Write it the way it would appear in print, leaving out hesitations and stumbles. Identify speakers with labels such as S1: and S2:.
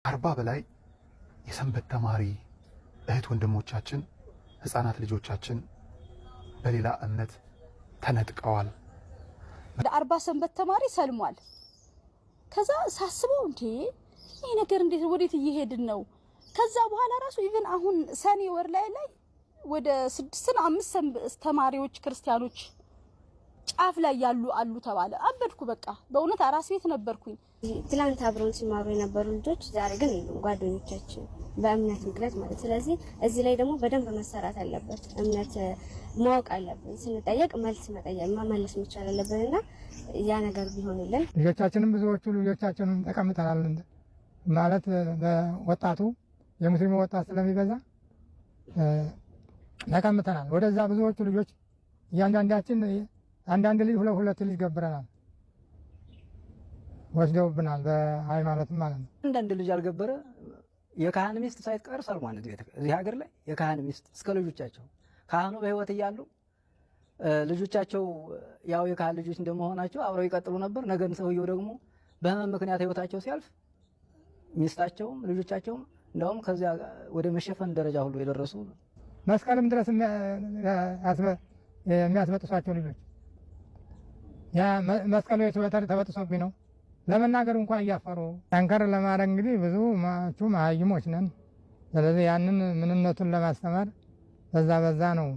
S1: 40 በላይ የሰንበት ተማሪ እህት ወንድሞቻችን ህፃናት ልጆቻችን በሌላ እምነት ተነጥቀዋል።
S2: ወደ 40 ሰንበት ተማሪ ሰልሟል። ከዛ ሳስበው እንዴ ይሄ ነገር እንዴት ወዴት እየሄድን ነው? ከዛ በኋላ ራሱ ኢቭን አሁን ሰኔ ወር ላይ ወደ 6-5 ተማሪዎች ክርስቲያኖች ጫፍ ላይ ያሉ አሉ ተባለ። አበድኩ በቃ በእውነት አራስ ቤት ነበርኩኝ።
S3: ትላንት አብረውን ሲማሩ የነበሩ ልጆች ዛሬ ግን ጓደኞቻችን በእምነት ምክንያት ማለት ስለዚህ እዚህ ላይ ደግሞ በደንብ መሰራት አለበት። እምነት ማወቅ አለብን። ስንጠየቅ መልስ መመለስ መቻል አለብንና ያ ነገር ቢሆንልን
S4: ልጆቻችንም ብዙዎቹ ልጆቻችንን ተቀምጠናል ማለት በወጣቱ የሙስሊሙ ወጣት ስለሚበዛ ተቀምጠናል። ወደዛ ብዙዎቹ ልጆች እያንዳንዳችን አንዳንድ ልጅ ሁለት ልጅ ገብረናል ወስደውብናል በሃይማኖት ማለት ነው።
S5: አንዳንድ ልጅ አልገበረ የካህን ሚስት ሳይቀር ሰልሟን እዚህ ሀገር ላይ የካህን ሚስት እስከ ልጆቻቸው ካህኑ በህይወት እያሉ ልጆቻቸው ያው የካህን ልጆች እንደመሆናቸው አብረው ይቀጥሉ ነበር። ነገን ሰውየው ደግሞ በህመም ምክንያት ህይወታቸው ሲያልፍ ሚስታቸውም ልጆቻቸውም እንደውም ከዚያ ወደ መሸፈን ደረጃ ሁሉ የደረሱ
S4: መስቀልም ድረስ የሚያስበጥሷቸው ልጆች ያ መስቀሉ ተበጥሶብኝ ነው ለመናገር እንኳን እያፈሩ ጠንከር ለማድረግ እንግዲህ ብዙ መሀይሞች ነን። ስለዚህ ያንን ምንነቱን ለማስተማር በዛ ነው።